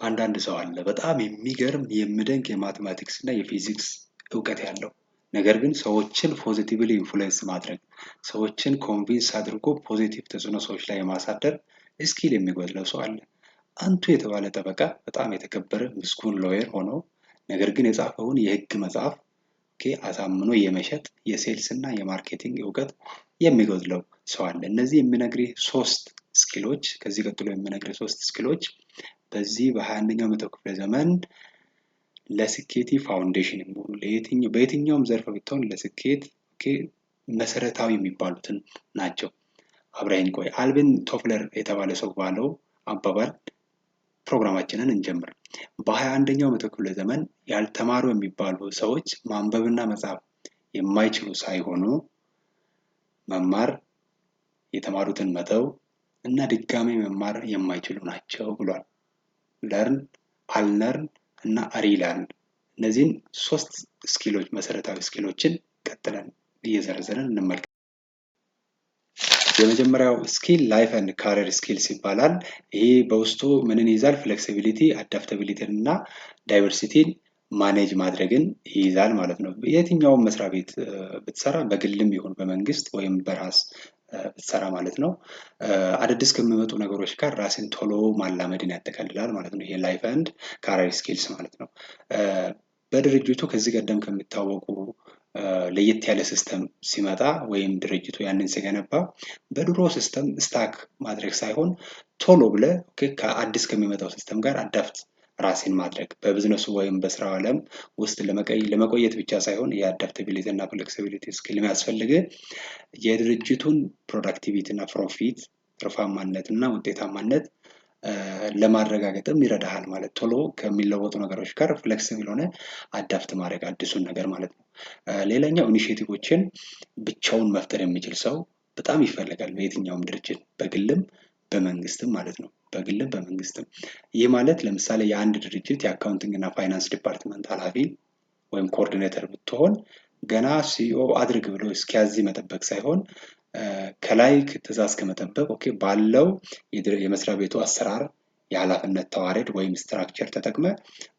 አንዳንድ ሰው አለ በጣም የሚገርም የሚደንቅ የማቴማቲክስ እና የፊዚክስ እውቀት ያለው ነገር ግን ሰዎችን ፖዚቲቭሊ ኢንፍሉዌንስ ማድረግ ሰዎችን ኮንቪንስ አድርጎ ፖዚቲቭ ተጽዕኖ ሰዎች ላይ የማሳደር ስኪል የሚጎድለው ሰው አለ። አንቱ የተባለ ጠበቃ በጣም የተከበረ ምስጉን ሎየር ሆኖ ነገር ግን የጻፈውን የህግ መጽሐፍ አሳምኖ የመሸጥ የሴልስ እና የማርኬቲንግ እውቀት የሚጎድለው ሰው አለ። እነዚህ የሚነግርህ ሶስት ስኪሎች ከዚህ ቀጥሎ የሚነግርህ ሶስት ስኪሎች በዚህ በ21ኛው መቶ ክፍለ ዘመን ለስኬት ፋውንዴሽን የሚሆኑ በየትኛውም ዘርፍ ብትሆን ለስኬት መሰረታዊ የሚባሉትን ናቸው። አብረን ቆይ አልቪን ቶፍለር የተባለ ሰው ባለው አባባል ፕሮግራማችንን እንጀምር። በ21ኛው መቶ ክፍለ ዘመን ያልተማሩ የሚባሉ ሰዎች ማንበብና መጻፍ የማይችሉ ሳይሆኑ መማር የተማሩትን መተው እና ድጋሚ መማር የማይችሉ ናቸው ብሏል። ለርን አልነርን እና አሪላርን እነዚህን ሶስት ስኪሎች መሰረታዊ ስኪሎችን ቀጥለን እየዘረዘርን እንመልከት። የመጀመሪያው ስኪል ላይፍ ኤንድ ካሪየር ስኪልስ ይባላል። ይሄ በውስጡ ምንን ይይዛል? ፍሌክሲቢሊቲ፣ አዳፕታቢሊቲ እና ዳይቨርሲቲን ማኔጅ ማድረግን ይይዛል ማለት ነው። የትኛውም መስሪያ ቤት ብትሰራ በግልም ይሁን በመንግስት ወይም በራስ ብትሰራ ማለት ነው አዳዲስ ከሚመጡ ነገሮች ጋር ራስን ቶሎ ማላመድን ያጠቃልላል ማለት ነው። ይሄ ላይፍ ኤንድ ካሪየር ስኪልስ ማለት ነው። በድርጅቱ ከዚህ ቀደም ከሚታወቁ ለየት ያለ ሲስተም ሲመጣ ወይም ድርጅቱ ያንን ሲገነባ በድሮ ሲስተም ስታክ ማድረግ ሳይሆን ቶሎ ብለ ከአዲስ ከሚመጣው ሲስተም ጋር አዳፕት ራስን ማድረግ በቢዝነሱ ወይም በስራው ዓለም ውስጥ ለመቆየት ብቻ ሳይሆን የአዳፕታቢሊቲ እና ፍሌክሲቢሊቲ ስኪል የሚያስፈልግ የድርጅቱን ፕሮዳክቲቪቲ እና ፕሮፊት ትርፋማነት እና ውጤታማነት ለማረጋገጥም ይረዳሃል ማለት ቶሎ ከሚለወጡ ነገሮች ጋር ፍሌክሲብል ሆነ አዳፕት ማድረግ አዲሱን ነገር ማለት ነው። ሌላኛው ኢኒሺዬቲቮችን ብቻውን መፍጠር የሚችል ሰው በጣም ይፈልጋል በየትኛውም ድርጅት በግልም በመንግስትም ማለት ነው። በግልም በመንግስትም ይህ ማለት ለምሳሌ የአንድ ድርጅት የአካውንቲንግ እና ፋይናንስ ዲፓርትመንት ኃላፊ ወይም ኮኦርዲኔተር ብትሆን ገና ሲኦ አድርግ ብሎ እስኪያዝ መጠበቅ ሳይሆን ከላይ ትዕዛዝ ከመጠበቅ ባለው የመስሪያ ቤቱ አሰራር የኃላፊነት ተዋረድ ወይም ስትራክቸር ተጠቅመ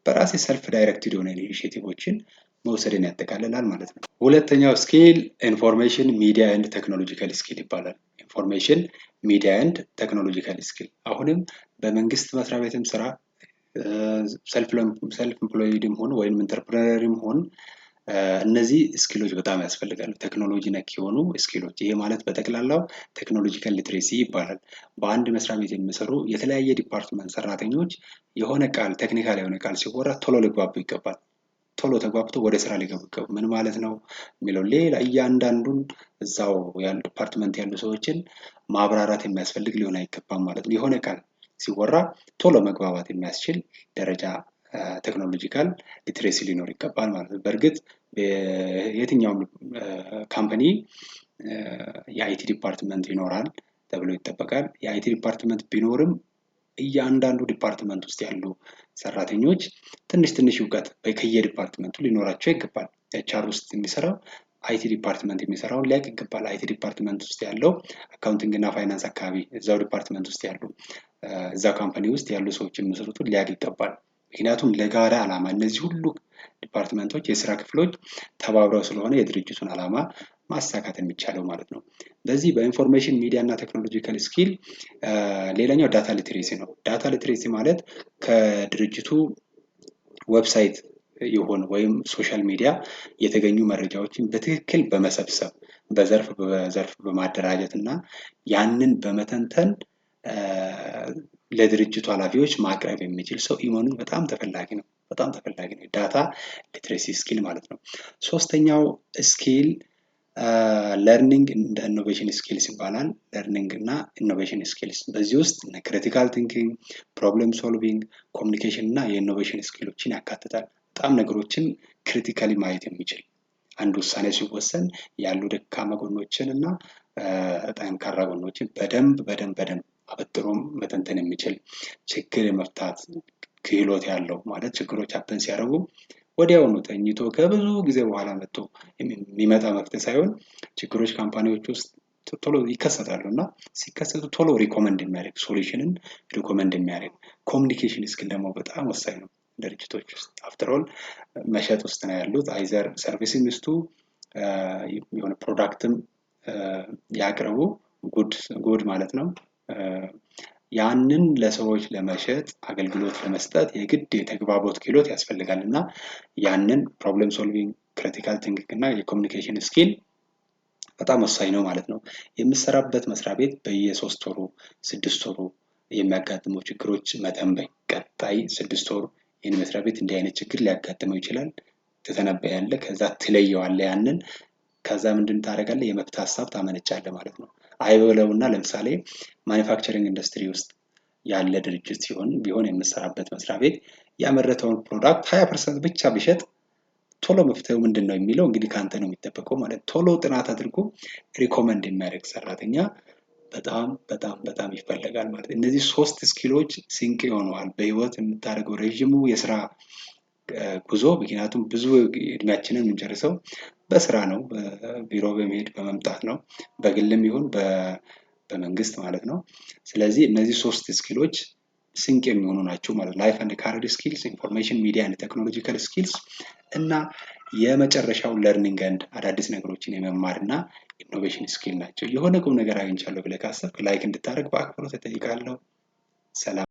በራሴ ሰልፍ ዳይሬክትድ የሆነ ኢኒሺዬቲቮችን መውሰድን ያጠቃልላል ማለት ነው። ሁለተኛው ስኪል ኢንፎርሜሽን ሚዲያ ኤንድ ቴክኖሎጂካል ስኪል ይባላል። ኢንፎርሜሽን ሚዲያ ኤንድ ቴክኖሎጂካል ስኪል አሁንም በመንግስት መስሪያ ቤትም ስራ ሰልፍ ኤምፕሎይድም ሆን ወይም ኢንተርፕረነርም ሆን እነዚህ ስኪሎች በጣም ያስፈልጋሉ። ቴክኖሎጂ ነክ የሆኑ ስኪሎች ይሄ ማለት በጠቅላላው ቴክኖሎጂካል ሊትሬሲ ይባላል። በአንድ መስሪያ ቤት የሚሰሩ የተለያየ ዲፓርትመንት ሰራተኞች የሆነ ቃል ቴክኒካል የሆነ ቃል ሲወራ ቶሎ ሊግባቡ ይገባል። ቶሎ ተግባብቶ ወደ ስራ ሊገቡ ምን ማለት ነው የሚለው ሌላ እያንዳንዱን እዛው ያሉ ዲፓርትመንት ያሉ ሰዎችን ማብራራት የሚያስፈልግ ሊሆን አይገባም ማለት ነው። የሆነ ቃል ሲወራ ቶሎ መግባባት የሚያስችል ደረጃ ቴክኖሎጂካል ሊትሬሲ ሊኖር ይገባል ማለት ነው። በእርግጥ የትኛውም ካምፓኒ የአይቲ ዲፓርትመንት ይኖራል ተብሎ ይጠበቃል። የአይቲ ዲፓርትመንት ቢኖርም እያንዳንዱ ዲፓርትመንት ውስጥ ያሉ ሰራተኞች ትንሽ እውቀት ከየዲፓርትመንቱ ሊኖራቸው ይገባል። ኤችአር ውስጥ የሚሰራው አይቲ ዲፓርትመንት የሚሰራውን ሊያውቅ ይገባል። አይቲ ዲፓርትመንት ውስጥ ያለው አካውንቲንግ እና ፋይናንስ አካባቢ እዛው ዲፓርትመንት ውስጥ ያሉ እዛው ካምፓኒ ውስጥ ያሉ ሰዎች የሚሰሩትን ሊያውቅ ይገባል። ምክንያቱም ለጋራ ዓላማ እነዚህ ሁሉ ዲፓርትመንቶች የስራ ክፍሎች ተባብረው ስለሆነ የድርጅቱን ዓላማ ማሳካት የሚቻለው ማለት ነው። በዚህ በኢንፎርሜሽን ሚዲያ እና ቴክኖሎጂካል ስኪል ሌላኛው ዳታ ሊትሬሲ ነው። ዳታ ሊትሬሲ ማለት ከድርጅቱ ዌብሳይት ይሁን ወይም ሶሻል ሚዲያ የተገኙ መረጃዎችን በትክክል በመሰብሰብ በዘርፍ በማደራጀት እና ያንን በመተንተን ለድርጅቱ ኃላፊዎች ማቅረብ የሚችል ሰው ኢሞኑ በጣም ተፈላጊ ነው። ዳታ ሊትሬሲ ስኪል ማለት ነው። ሶስተኛው ስኪል ለርኒንግ እንደ ኢኖቬሽን ስኪልስ ይባላል። ለርኒንግ እና ኢኖቬሽን ስኪልስ በዚህ ውስጥ ክሪቲካል ቲንኪንግ፣ ፕሮብለም ሶልቪንግ፣ ኮሚኒኬሽን እና የኢኖቬሽን ስኪሎችን ያካትታል። በጣም ነገሮችን ክሪቲካሊ ማየት የሚችል አንድ ውሳኔ ሲወሰን ያሉ ደካማ ጎኖችን እና ጠንካራ ጎኖችን በደንብ አበጥሮ መተንተን የሚችል ችግር የመፍታት ክህሎት ያለው ማለት ችግሮች ሀፕን ሲያደርጉ ወዲያውኑ ተኝቶ ከብዙ ጊዜ በኋላ መጥቶ የሚመጣ መፍትሄ ሳይሆን ችግሮች ካምፓኒዎች ውስጥ ቶሎ ይከሰታሉ እና ሲከሰቱ ቶሎ ሪኮመንድ የሚያደርግ ሶሉሽንን ሪኮመንድ የሚያደርግ ኮሚኒኬሽን ስኪል ደግሞ በጣም ወሳኝ ነው ድርጅቶች ውስጥ። አፍተር ኦል መሸጥ ውስጥ ነው ያሉት። አይዘር ሰርቪስም ይስጡ የሆነ ፕሮዳክትም ያቅርቡ፣ ጉድ ማለት ነው። ያንን ለሰዎች ለመሸጥ አገልግሎት ለመስጠት የግድ የተግባቦት ክህሎት ያስፈልጋል እና ያንን ፕሮብለም ሶልቪንግ፣ ክሪቲካል ቲንኪንግ እና የኮሚኒኬሽን ስኪል በጣም ወሳኝ ነው ማለት ነው። የምሰራበት መስሪያ ቤት በየ3 ወሩ 6 ወሩ የሚያጋጥሙ ችግሮች መተንበይ፣ ቀጣይ 6 ወር ይህን መስሪያ ቤት እንዲህ አይነት ችግር ሊያጋጥመው ይችላል ትተነበያለህ። ከዛ ትለየዋለህ ያንን። ከዛ ምንድን ታደርጋለህ? የመፍትሄ ሀሳብ ታመነጫለህ ማለት ነው። አይበለውና ለምሳሌ ማኒፋክቸሪንግ ኢንዱስትሪ ውስጥ ያለ ድርጅት ቢሆን የምሰራበት መስሪያ ቤት ያመረተውን ፕሮዳክት 20% ብቻ ቢሸጥ ቶሎ መፍትሄው ምንድን ነው የሚለው እንግዲህ ከአንተ ነው የሚጠበቀው ማለት። ቶሎ ጥናት አድርጎ ሪኮመንድ የሚያደርግ ሰራተኛ በጣም በጣም በጣም ይፈለጋል ማለት። እነዚህ 3 ስኪሎች ሲንቅ ይሆነዋል በህይወት የምታደርገው ረዥሙ የስራ ጉዞ። ምክንያቱም ብዙ እድሜያችንን የምንጨርሰው በስራ ነው፣ ቢሮ በመሄድ በመምጣት ነው፣ በግልም ይሁን በመንግስት ማለት ነው። ስለዚህ እነዚህ 3 ስኪሎች ሲንቅ የሚሆኑ ናቸው ማለት። ላይፍ ኤንድ ካሪየር ስኪልስ፣ ኢንፎርሜሽን ሚዲያ ኤንድ ቴክኖሎጂካል ስኪልስ እና የመጨረሻው ለርኒንግ ኤንድ አዳዲስ ነገሮችን የመማር እና ኢኖቬሽን ስኪል ናቸው። የሆነ ቁም ነገር አግኝቻለሁ ብለህ ካሰብክ ላይክ እንድታደርግ በአክብሮት እጠይቃለሁ። ሰላም።